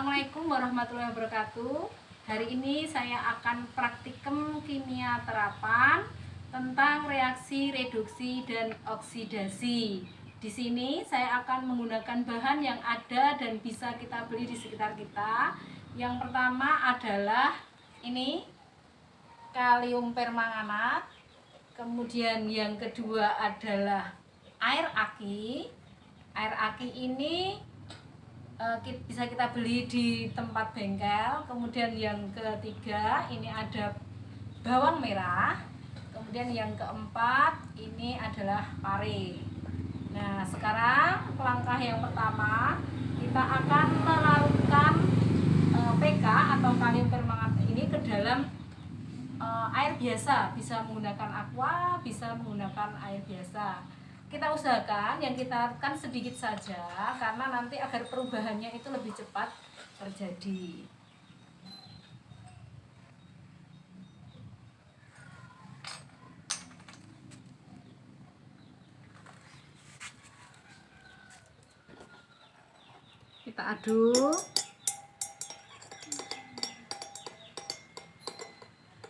Assalamualaikum warahmatullahi wabarakatuh. Hari ini saya akan praktikum kimia terapan tentang reaksi reduksi dan oksidasi. Di sini saya akan menggunakan bahan yang ada dan bisa kita beli di sekitar kita. Yang pertama adalah ini kalium permanganat. Kemudian yang kedua adalah air aki. Air aki ini bisa kita beli di tempat bengkel. Kemudian yang ketiga ini ada bawang merah. Kemudian yang keempat ini adalah pare. Nah, sekarang langkah yang pertama kita akan melarutkan PK atau kalium permanganat ini ke dalam air biasa. Bisa menggunakan aqua, bisa menggunakan air biasa. Kita usahakan yang kita larutkan sedikit saja karena nanti agar perubahannya itu lebih cepat terjadi. Kita aduk.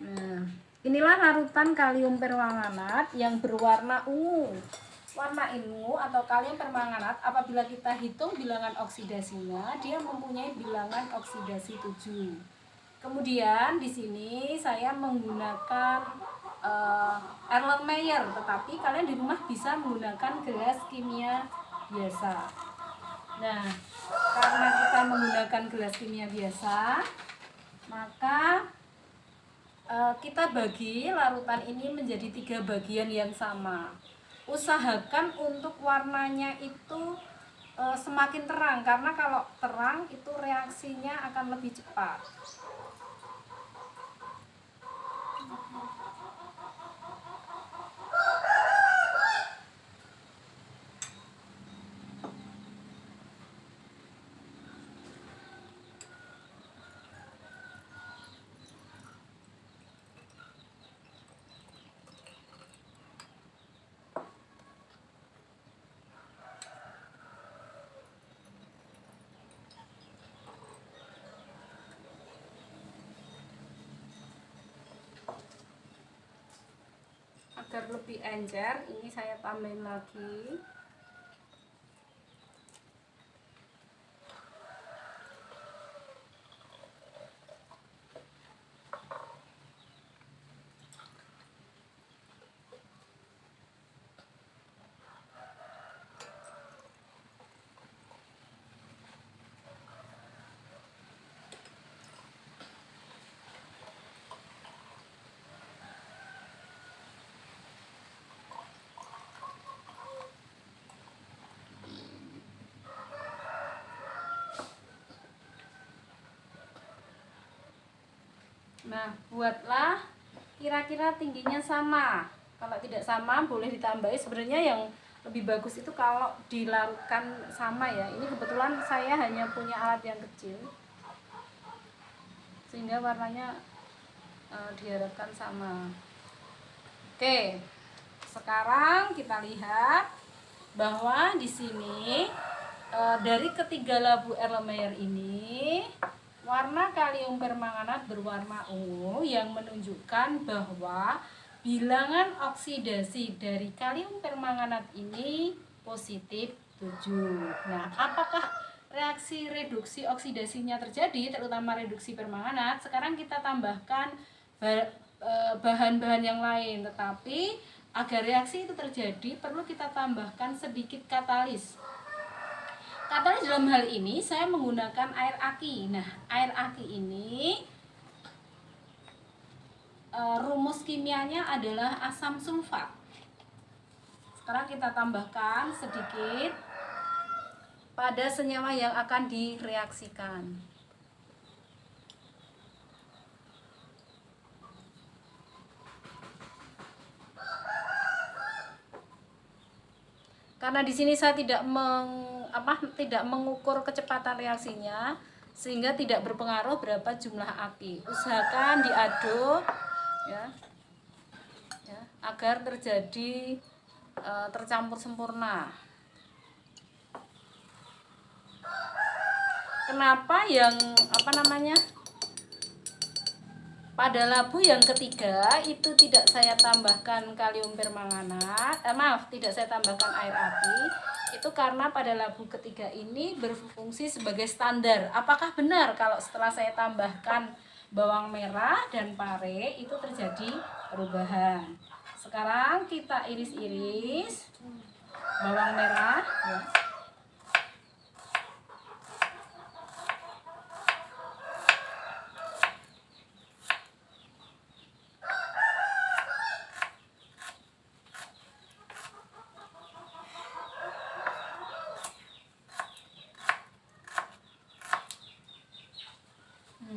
Nah, inilah larutan kalium permanganat yang berwarna ungu. Warna ungu atau kalium permanganat apabila kita hitung bilangan oksidasinya, dia mempunyai bilangan oksidasi 7. Kemudian di sini saya menggunakan Erlenmeyer, tetapi kalian di rumah bisa menggunakan gelas kimia biasa. Nah, karena kita menggunakan gelas kimia biasa, maka kita bagi larutan ini menjadi 3 bagian yang sama. Usahakan untuk warnanya itu semakin terang, karena kalau terang itu reaksinya akan lebih cepat. Agar lebih encer, ini saya tambahin lagi. Nah, buatlah kira-kira tingginya sama. Kalau tidak sama boleh ditambahi. Sebenarnya yang lebih bagus itu kalau dilarutkan sama ya. Ini kebetulan saya hanya punya alat yang kecil, sehingga warnanya diharapkan sama. Oke, sekarang kita lihat bahwa di sini dari ketiga labu Erlenmeyer ini warna kalium permanganat berwarna ungu yang menunjukkan bahwa bilangan oksidasi dari kalium permanganat ini positif 7. Nah, apakah reaksi reduksi oksidasinya terjadi, terutama reduksi permanganat? Sekarang kita tambahkan bahan-bahan yang lain, tetapi agar reaksi itu terjadi perlu kita tambahkan sedikit katalis. Katalis dalam hal ini saya menggunakan air aki. Nah, air aki ini rumus kimianya adalah asam sulfat. Sekarang kita tambahkan sedikit pada senyawa yang akan direaksikan. Karena di sini saya tidak mengukur kecepatan reaksinya, sehingga tidak berpengaruh berapa jumlah aki. Usahakan diaduk ya, agar terjadi tercampur sempurna. kenapa yang pada labu yang ketiga itu tidak saya tambahkan kalium permanganat, tidak saya tambahkan air api, itu karena pada labu ketiga ini berfungsi sebagai standar. Apakah benar kalau setelah saya tambahkan bawang merah dan pare itu terjadi perubahan? Sekarang kita iris-iris bawang merah ya.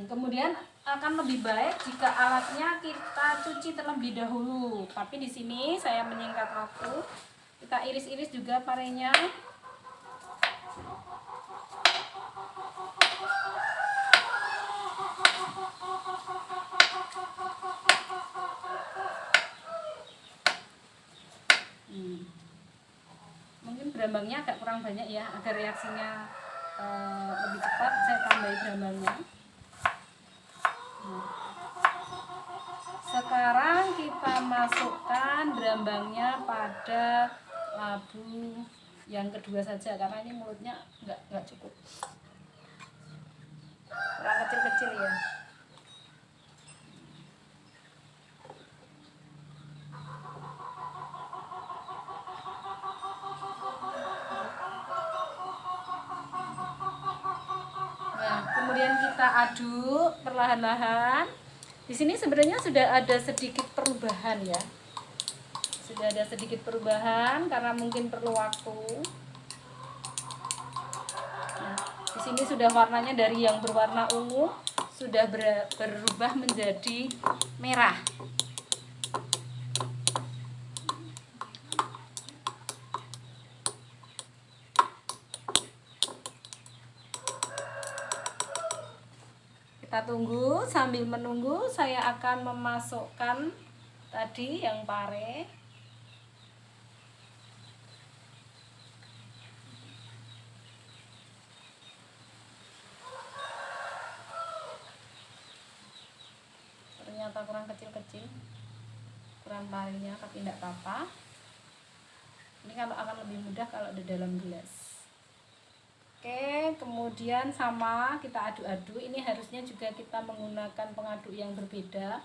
Kemudian akan lebih baik jika alatnya kita cuci terlebih dahulu. Tapi di sini saya menyingkat waktu. Kita iris-iris juga parenya. Mungkin berambangnya agak kurang banyak ya, agar reaksinya lebih cepat. Saya tambahin berambangnya. Sekarang kita masukkan berambangnya pada labu yang kedua saja, karena ini mulutnya nggak cukup, kurang kecil-kecil ya. Nah, kemudian kita aduk perlahan-lahan. Di sini sebenarnya sudah ada sedikit perubahan ya. Sudah ada sedikit perubahan karena mungkin perlu waktu. Nah, di sini sudah warnanya dari yang berwarna ungu sudah berubah menjadi merah. Kita tunggu, sambil menunggu saya akan memasukkan tadi yang pare. Ternyata kurang kecil-kecil, kurang parenya, tapi tidak apa-apa. Ini kalau akan lebih mudah kalau di dalam gelas. Oke, kemudian sama kita aduk-aduk. Ini harusnya juga kita menggunakan pengaduk yang berbeda,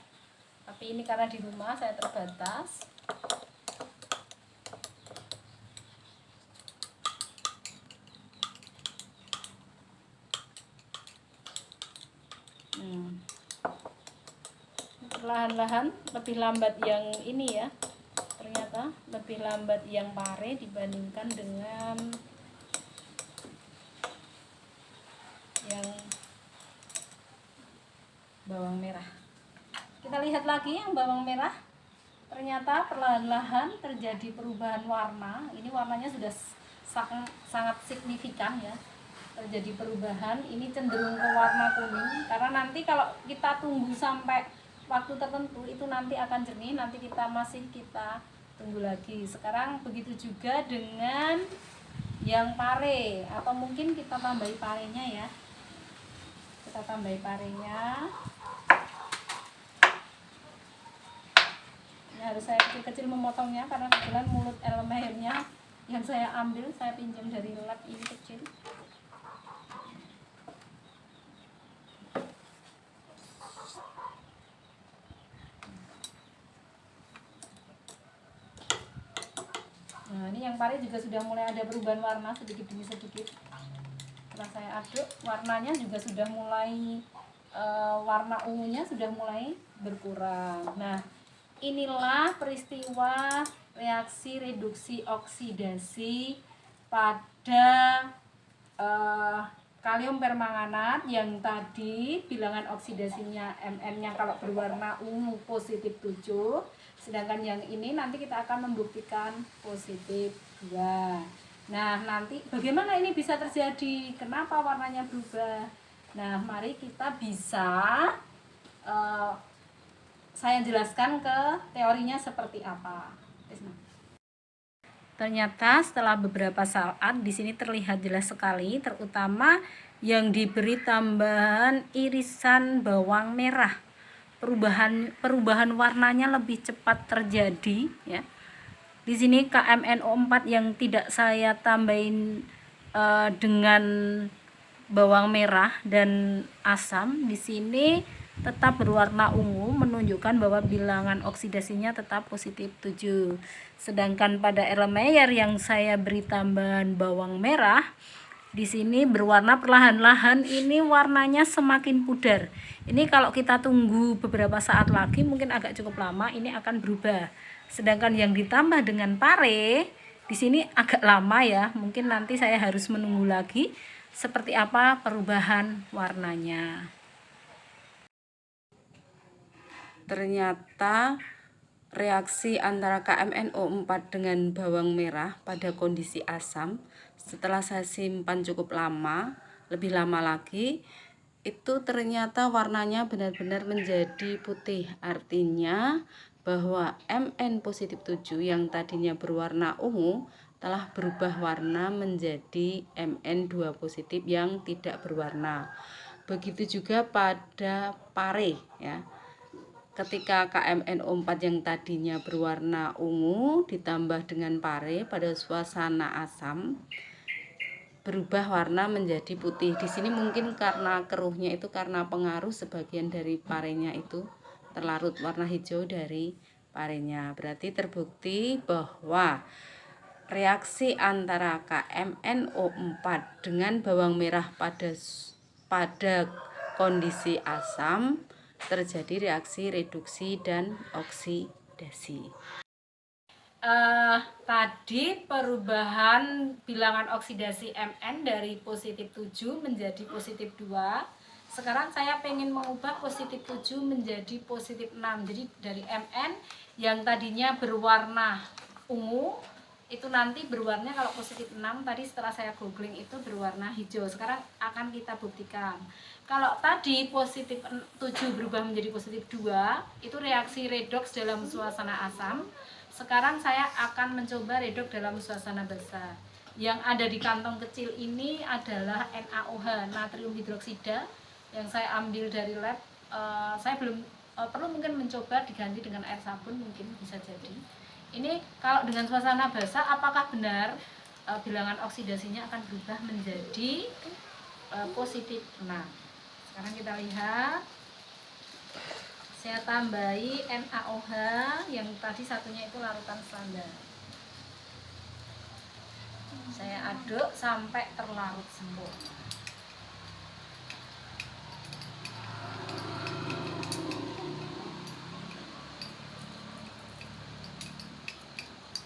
tapi ini karena di rumah saya terbatas. Perlahan-lahan, lebih lambat yang ini ya, ternyata lebih lambat yang pare dibandingkan dengan yang bawang merah. Kita lihat lagi yang bawang merah, ternyata perlahan-lahan terjadi perubahan warna. Ini warnanya sudah sangat signifikan ya, terjadi perubahan. Ini cenderung ke warna kuning, karena nanti kalau kita tunggu sampai waktu tertentu itu nanti akan jernih, nanti kita tunggu lagi. Sekarang begitu juga dengan yang pare, atau mungkin kita tambahi parenya ya. Kita tambahi parenya. Ini harus saya kecil-kecil memotongnya karena kebetulan mulut elemennya yang saya ambil, saya pinjam dari lab ini kecil. Nah, ini yang pare juga sudah mulai ada perubahan warna sedikit demi sedikit. Setelah saya aduk, warnanya juga sudah mulai warna ungunya sudah mulai berkurang. Nah, inilah peristiwa reaksi reduksi oksidasi pada kalium permanganat yang tadi bilangan oksidasinya mm-nya kalau berwarna ungu positif 7, sedangkan yang ini nanti kita akan membuktikan positif 2. Nah, nanti bagaimana ini bisa terjadi? Kenapa warnanya berubah? Nah, mari kita bisa saya jelaskan ke teorinya seperti apa. Ternyata setelah beberapa saat di sini terlihat jelas sekali, terutama yang diberi tambahan irisan bawang merah. Perubahan warnanya lebih cepat terjadi ya. Di sini KMNO4 yang tidak saya tambahin dengan bawang merah dan asam di sini tetap berwarna ungu, menunjukkan bahwa bilangan oksidasinya tetap positif 7. Sedangkan pada Erlenmeyer yang saya beri tambahan bawang merah, di sini berwarna perlahan-lahan, ini warnanya semakin pudar. Ini kalau kita tunggu beberapa saat lagi, mungkin agak cukup lama, ini akan berubah. Sedangkan yang ditambah dengan pare, di sini agak lama ya, mungkin nanti saya harus menunggu lagi seperti apa perubahan warnanya. Ternyata reaksi antara KMNO4 dengan bawang merah pada kondisi asam setelah saya simpan cukup lama, lebih lama lagi, itu ternyata warnanya benar-benar menjadi putih. Artinya bahwa Mn positif 7 yang tadinya berwarna ungu telah berubah warna menjadi Mn2 positif yang tidak berwarna. Begitu juga pada pare ya. Ketika KMNO4 yang tadinya berwarna ungu ditambah dengan pare pada suasana asam, berubah warna menjadi putih. Di sini mungkin karena keruhnya itu karena pengaruh sebagian dari parenya itu terlarut warna hijau dari parenya. Berarti terbukti bahwa reaksi antara KMNO4 dengan bawang merah pada kondisi asam terjadi reaksi reduksi dan oksidasi. Tadi perubahan bilangan oksidasi Mn dari positif 7 menjadi positif 2. Sekarang saya pengen mengubah positif 7 menjadi positif 6. Jadi dari Mn yang tadinya berwarna ungu itu nanti berwarna, kalau positif 6 tadi setelah saya googling itu berwarna hijau. Sekarang akan kita buktikan. Kalau tadi positif 7 berubah menjadi positif 2, itu reaksi redoks dalam suasana asam. Sekarang saya akan mencoba redoks dalam suasana basa. Yang ada di kantong kecil ini adalah NaOH, natrium hidroksida, yang saya ambil dari lab. Saya belum perlu mungkin mencoba diganti dengan air sabun, mungkin bisa jadi. Ini kalau dengan suasana basah, apakah benar bilangan oksidasinya akan berubah menjadi positif? Nah, sekarang kita lihat. Saya tambahi NaOH yang tadi satunya itu larutan standar. Saya aduk sampai terlarut sempurna.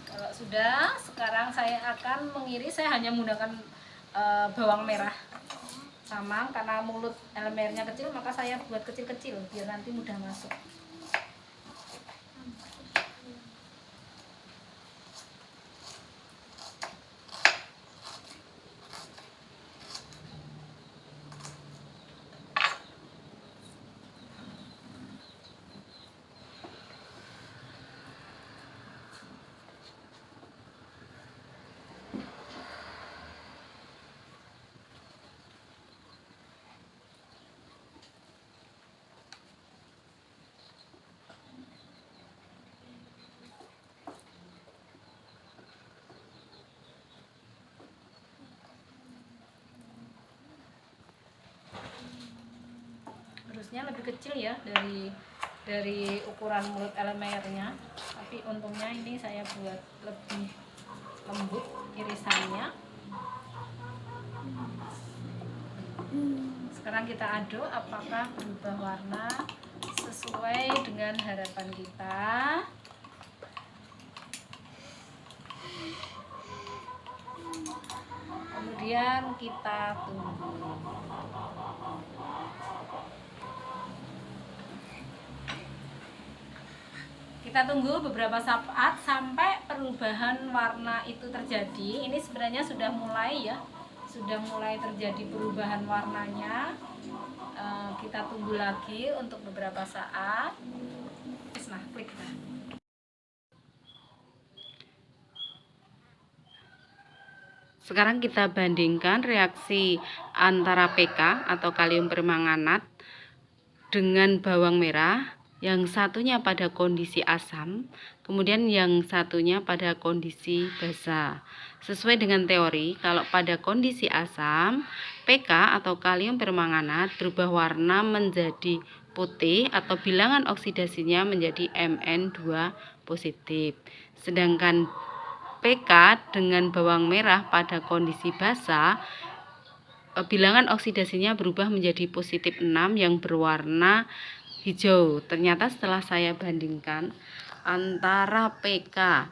Kalau sudah, sekarang saya akan mengiris. Saya hanya menggunakan bawang merah samang, karena mulut Erlenmeyernya kecil, maka saya buat kecil-kecil biar nanti mudah masuk. Harusnya lebih kecil ya dari ukuran mulut Erlenmeyernya, tapi untungnya ini saya buat lebih lembut irisannya. Sekarang kita aduk apakah berubah warna sesuai dengan harapan kita. Kemudian kita tunggu. Kita tunggu beberapa saat sampai perubahan warna itu terjadi. Ini sebenarnya sudah mulai ya, sudah mulai terjadi perubahan warnanya. Kita tunggu lagi untuk beberapa saat. Nah, klik. Sekarang kita bandingkan reaksi antara PK atau kalium permanganat dengan bawang merah. Yang satunya pada kondisi asam, kemudian yang satunya pada kondisi basa. Sesuai dengan teori, kalau pada kondisi asam, PK atau kalium permanganat berubah warna menjadi putih atau bilangan oksidasinya menjadi Mn2 positif. Sedangkan PK dengan bawang merah pada kondisi basa, bilangan oksidasinya berubah menjadi positif 6 yang berwarna hijau. Ternyata setelah saya bandingkan antara PK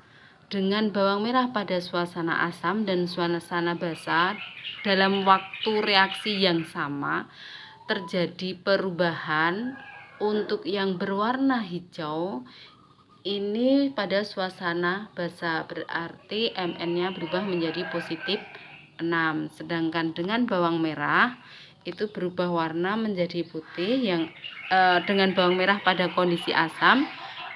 dengan bawang merah pada suasana asam dan suasana basa dalam waktu reaksi yang sama, terjadi perubahan. Untuk yang berwarna hijau ini pada suasana basa, berarti Mn-nya berubah menjadi positif 6. Sedangkan dengan bawang merah itu berubah warna menjadi putih, yang dengan bawang merah pada kondisi asam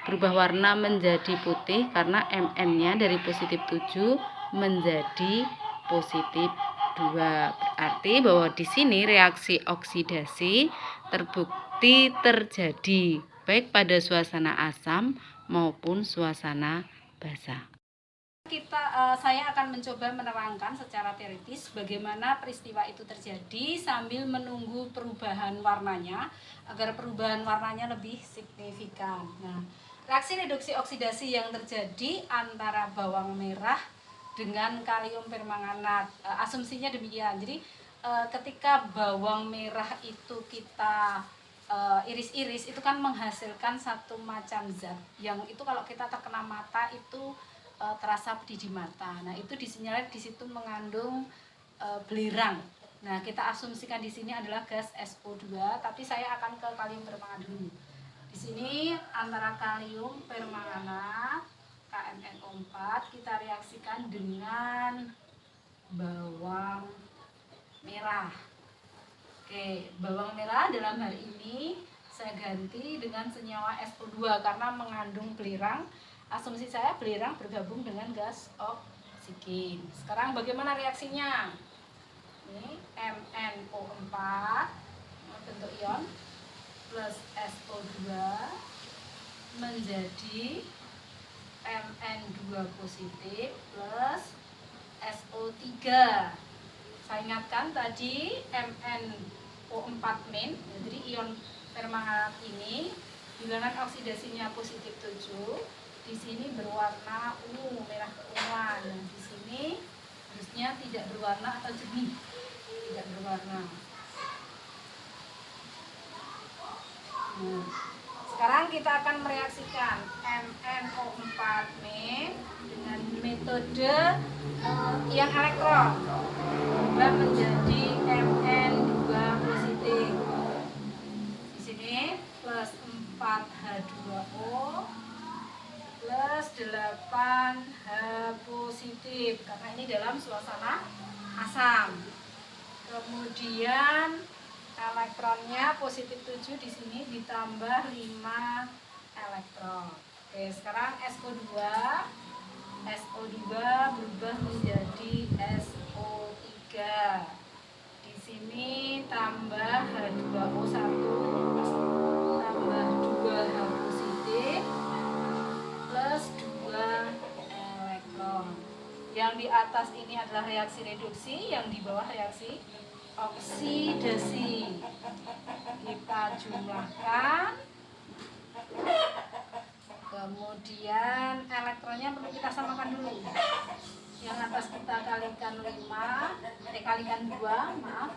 berubah warna menjadi putih karena Mn-nya dari positif 7 menjadi positif 2. Berarti bahwa di sini reaksi oksidasi terbukti terjadi baik pada suasana asam maupun suasana basa. Saya akan mencoba menerangkan secara teoritis bagaimana peristiwa itu terjadi sambil menunggu perubahan warnanya agar perubahan warnanya lebih signifikan. Nah, reaksi reduksi oksidasi yang terjadi antara bawang merah dengan kalium permanganat, asumsinya demikian. Jadi ketika bawang merah itu kita iris-iris, itu kan menghasilkan satu macam zat yang itu kalau kita terkena mata itu terasa pedih di mata. Nah, itu disinyalir di situ mengandung belerang. Nah, kita asumsikan di sini adalah gas SO2, tapi saya akan ke kalium permanganat dulu. Di sini antara kalium permanganat KMNO4 kita reaksikan dengan bawang merah. Oke, bawang merah dalam hal ini saya ganti dengan senyawa SO2 karena mengandung belerang. Asumsi saya belerang bergabung dengan gas oksigen. Sekarang bagaimana reaksinya? Ini MnO4 bentuk ion plus SO2 menjadi Mn2 positif plus SO3. Saya ingatkan tadi MnO4 min, jadi ion permanganat ini bilangan oksidasinya positif 7. Di sini berwarna ungu, merah keunguan. Nah, di sini harusnya tidak berwarna atau jernih, tidak berwarna. Nah, sekarang kita akan mereaksikan MnO4 min dengan metode ion elektron berubah menjadi Mn2 positif. Di sini plus 4H2O plus 8H positif karena ini dalam suasana asam. Kemudian elektronnya positif 7 di sini ditambah 5 elektron. Oke, sekarang SO2 berubah menjadi SO3. Di sini tambah H2O1 tambah 2H positif plus 2 elektron. Yang di atas ini adalah reaksi reduksi, yang di bawah reaksi oksidasi. Kita jumlahkan. Kemudian elektronnya perlu kita samakan dulu. Yang atas kita kalikan kalikan 2, maaf.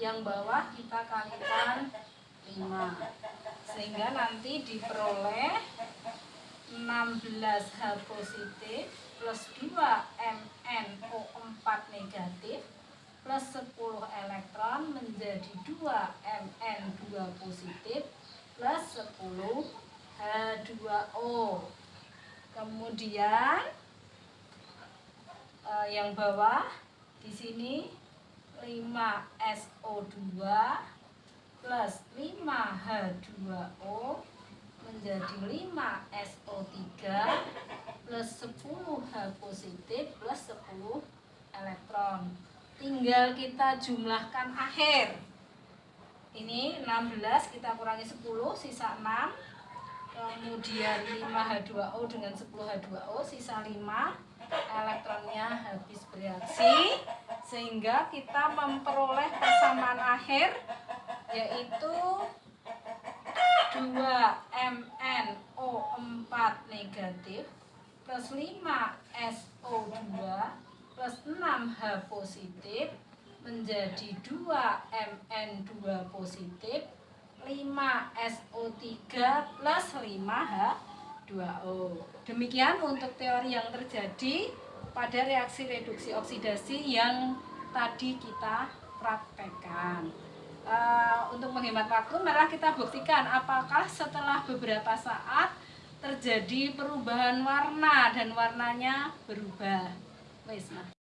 Yang bawah kita kalikan 5. Sehingga nanti diperoleh 16H positif plus 2 MnO4 negatif plus 10 elektron menjadi 2 Mn2 positif plus 10 H2O. Kemudian yang bawah di sini 5SO2 plus 5H2O menjadi 5SO3 plus 10H positif plus 10 elektron. Tinggal kita jumlahkan akhir. Ini 16 kita kurangi 10 sisa 6. Kemudian 5H2O dengan 10H2O sisa 5. Elektronnya habis bereaksi sehingga kita memperoleh persamaan akhir yaitu 2MnO4 negatif plus 5SO2 plus 6H positif menjadi 2Mn2 positif 5SO3 plus 5H2O. Demikian untuk teori yang terjadi pada reaksi reduksi oksidasi yang tadi kita praktekkan. Untuk menghemat waktu, mari kita buktikan apakah setelah beberapa saat terjadi perubahan warna dan warnanya berubah. Wes, nah.